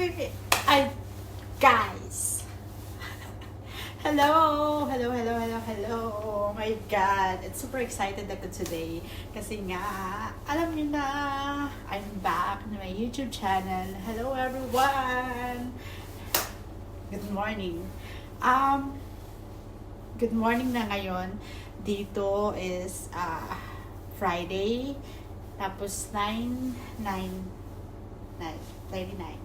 Okay. Ay, guys. Hello. Oh my God. It's super excited ako today. Kasi nga, alam niyo na, I'm back na my YouTube channel. Hello everyone. Good morning. Good morning na ngayon. Dito is Friday. Tapos 9:39.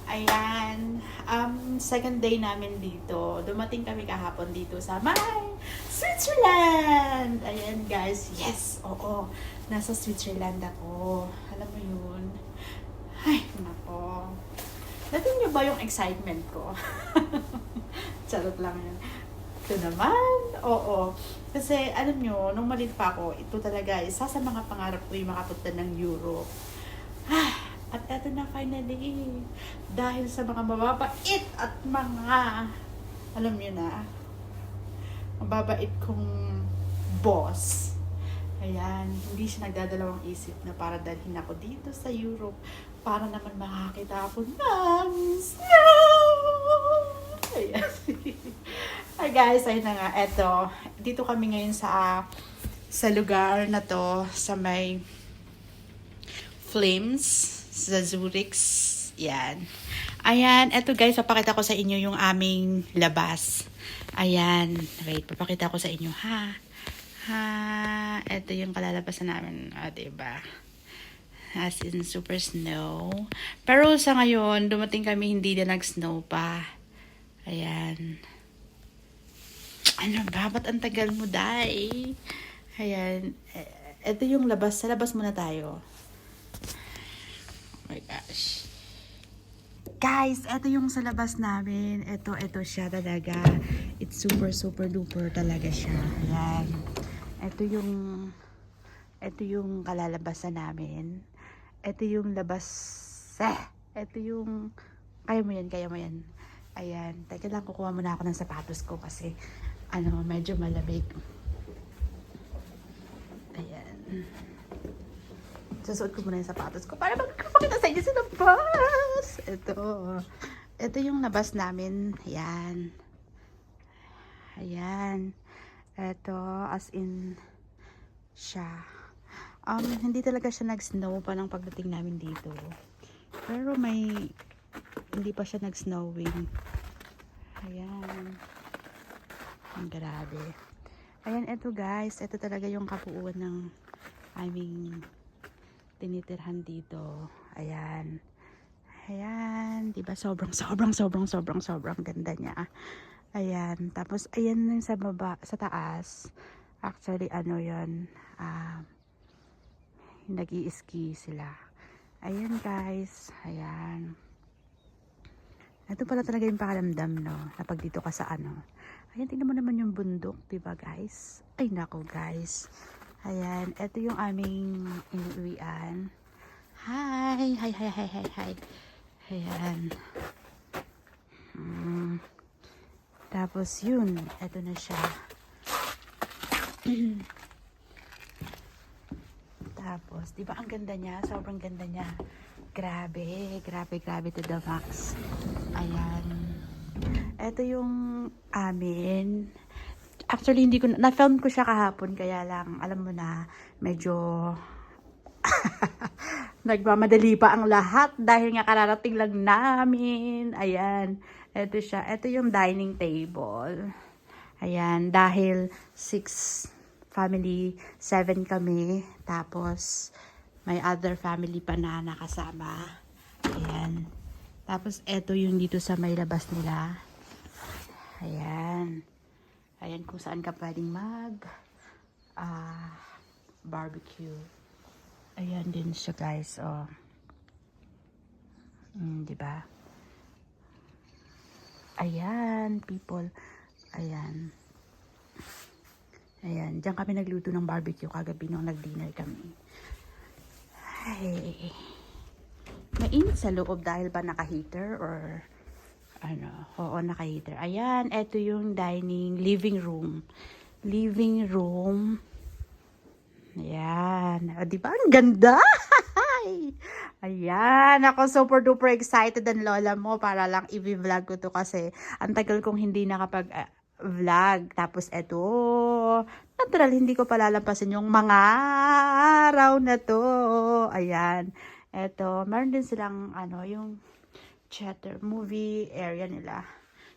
Ayan, second day namin dito. Dumating kami kahapon dito sa Switzerland! Ayan guys, yes, oo. Nasa Switzerland ako. Alam mo yun? Ay, nako. Natin niyo ba yung excitement ko? Charot lang yun. Ito naman, oo. Kasi alam nyo, nung maliit pa ako, ito talaga, isa sa mga pangarap ko yung makapunta ng Europe. At eto na finally, dahil sa mga mababait at mga, alam nyo na, mababait kong boss. Ayan, hindi siya nagdadalawang isip na para dalhin ako dito sa Europe para naman makakita ako ng snow. Ayan. Hi guys, ayun na nga, eto, dito kami ngayon sa lugar na to, sa may Flames, sa Zurich. Yan. Ayan, eto guys, papakita ko sa inyo yung aming labas. Ayan, wait, papakita ko sa inyo, ha. Eto yung kalalabasan namin, diba? As in super snow. Pero sa ngayon, dumating kami, hindi na nag-snow pa. Ayan. Ano ba? Ba't ang tagal mo, Day? Ayan. Ito yung labas. Sa labas muna tayo. Oh my gosh. Guys, ito yung sa labas namin. Ito siya talaga. It's super duper talaga siya. Ayan. Ito yung kalalabasan namin. Ito yung labas. Ito yung, kaya mo yan. Ayan. Teka lang, kukuha muna ako ng sapatos ko kasi, medyo malamig. Ayan. Susuot ko muna yung sapatos ko para magpapakita sa inyo sa labas. Ito yung labas namin. Ayan. Ito, as in, siya. Hindi talaga siya nag-snow pa ng pagdating namin dito. Pero hindi pa siya nag-snowing. Ayan. Ang grabe. Ayan, ito guys. Ito talaga yung kabuuan ng aming tinitirhan dito. Ayan. Diba? Sobrang ganda niya. Ayan. Tapos, ayan yung sa baba, sa taas. Actually, yun. Nag-i-ski sila. Ayan guys. Ayan. Ito pala talaga yung pakaramdam, no? Napag dito ka sa Ayan, tingnan mo naman yung bundok, diba guys? Ay, nako guys. Ayan, ito yung aming inuwian. Hi. Ayan. Tapos yun, ito na siya. Tapos, diba ang ganda niya? Sobrang ganda niya. Grabe to the max. Ayan. Ito yung amin. Actually, na-film ko siya kahapon, kaya lang, alam mo na, medyo nagmamadali pa ang lahat dahil nga kararating lang namin. Ayan. Ito siya. Ito yung dining table. Ayan. Dahil 6 family, 7 kami. Tapos, may other family pa na nakasama. Ayan. Tapos, ito yung dito sa may labas nila. Ayan. Ayan kung saan ka pwedeng barbecue. Ayan din siya guys. Oh. Diba? Ayan, people. Ayan. Diyan kami nagluto ng barbecue kagabi nung nag-dinner kami. Ay. Mainit sa loob dahil ba naka-heater or Oo, naka-heater. Ayan, ito yung living room. Ayan. O, diba? Ang ganda! Ayan, ako super duper excited ang lola mo para lang i-vlog ko to kasi ang tagal kong hindi nakapag vlog. Tapos eto, natural hindi ko palalampasin yung mga araw na to. Ayan, eto, meron din silang ano, yung theater, movie area nila.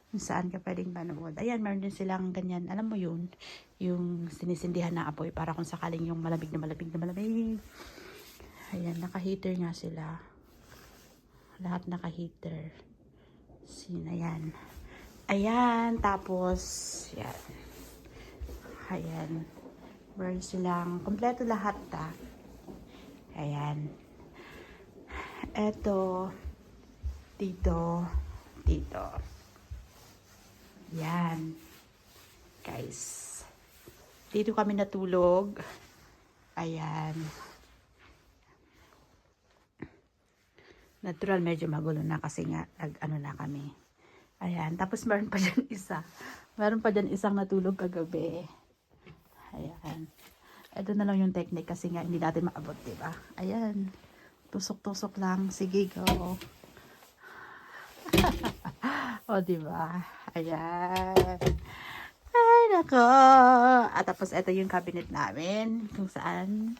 Kung saan ka pwedeng manood. Ayan, meron din silang ganyan. Alam mo yun, yung sinisindihan na apoy para kung sakaling yung malamig na malamig na malamig. Ayan, naka-heater nga sila. Lahat naka-heater. Ayan. Ayan, tapos, yan. Ayan. Meron silang, kompleto lahat ta. Ayan. Eto, dito, dito. Yan. Guys. Dito kami natulog. Ayan. Natural, medyo magulo na kasi nga, ano na kami. Ayan. Tapos meron pa dyan isa. Meron pa dyan isang natulog kagabi. Ayan. Ito na lang yung technique kasi nga hindi natin maabot, diba? Ayan. Tusok-tusok lang. Sige, go. O, diba? Ayan. Ay, nako. At tapos, ito yung cabinet namin. Kung saan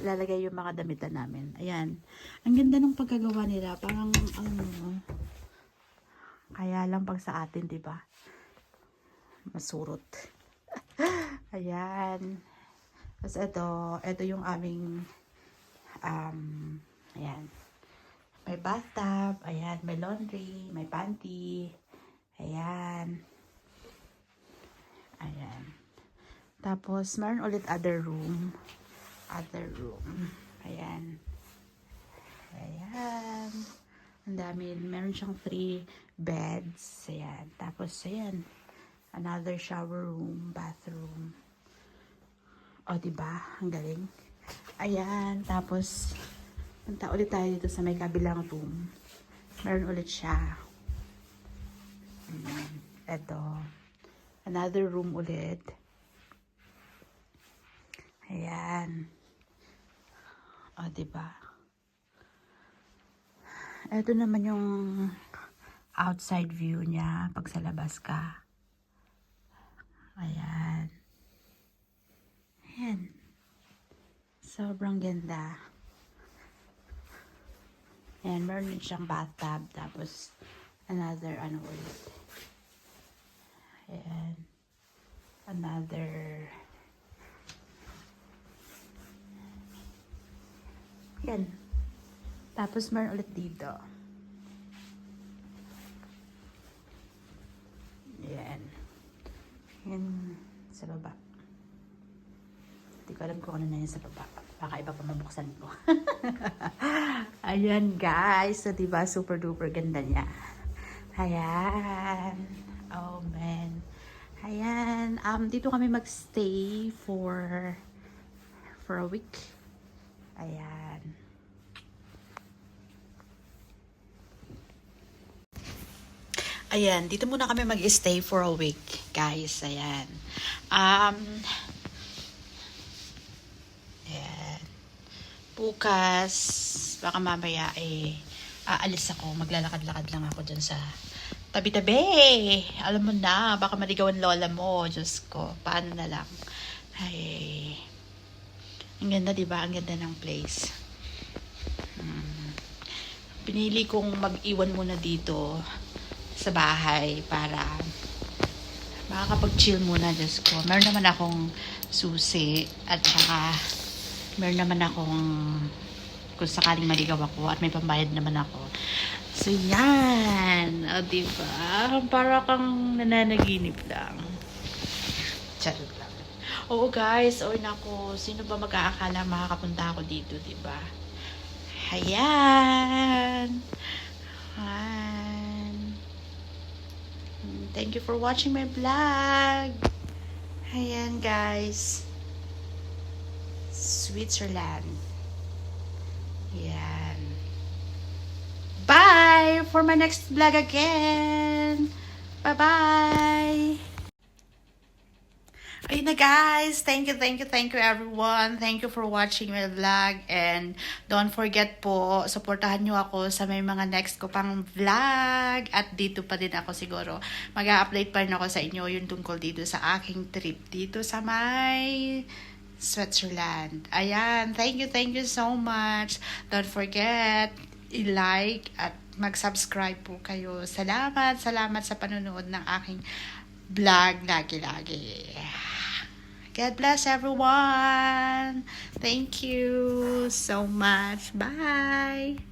lalagay yung mga damitan namin. Ayan. Ang ganda ng pagkagawa nila. Parang, ano, kaya lang pag sa atin, diba? Masurot. Ayan. Tapos, ito yung aming, ayan. May bathtub. Ayan. May laundry. May panty. Ayan. Ayan. Tapos, meron ulit other room. Ayan. Ayan. Ang dami. Meron siyang 3 beds. Ayan. Tapos, ayan. Another shower room, bathroom. O, diba? Ang galing. Ayan. Tapos, punta ulit tayo dito sa may kabilang room. Meron ulit siya. Ito. Another room ulit. Ayan. O, diba? Ito naman yung outside view niya pag sa labas ka. Ayan. Ayan. Sobrang ganda. Ayan, meron din siyang bathtub. Tapos, another, ano ulit. Ayan. Another. Ayan. Tapos, meron ulit dito. Ayan. Ayan. Sa baba. Hindi ko alam kung ano na yun sa baba. Baka iba pa mabuksan ko. Ayan, guys. So, diba? Super duper ganda niya. Ayan. Oh, man. Ayan. Dito kami magstay for a week. Ayan. Ayan. Dito muna kami mag-stay for a week, guys. Ayan. Ayan. Bukas, baka mamaya aalis ako. Maglalakad-lakad lang ako dyan sa tabi-tabi. Alam mo na, baka maligawan lola mo. Diyos ko, paano na lang. Ay, ang ganda, diba? Ang ganda ng place. Pinili kong mag-iwan muna dito sa bahay para makakapag-chill muna. Diyos ko. Meron naman akong susi at saka meron naman akong kung sakaling maligaw ako at may pambayad naman ako. So, yan. O, diba? Para kang nananaginip lang. Charot lang. Oo, guys. O, naku. Sino ba mag-aakala makakapunta ako dito, diba? Ayan. Ayan. Thank you for watching my vlog. Ayan, guys. Switzerland. Yan. Bye for my next vlog again. Bye-bye. Ayun na guys, thank you everyone. Thank you for watching my vlog and don't forget po, supportahan nyo ako sa may mga next ko pang vlog at dito pa din ako siguro. Mag-a-update pa rin ako sa inyo yung tungkol dito sa aking trip dito sa may Switzerland. Ayan, thank you so much. Don't forget, i-like at mag-subscribe po kayo. Salamat sa panonood ng aking vlog lagi-lagi. God bless everyone. Thank you so much. Bye.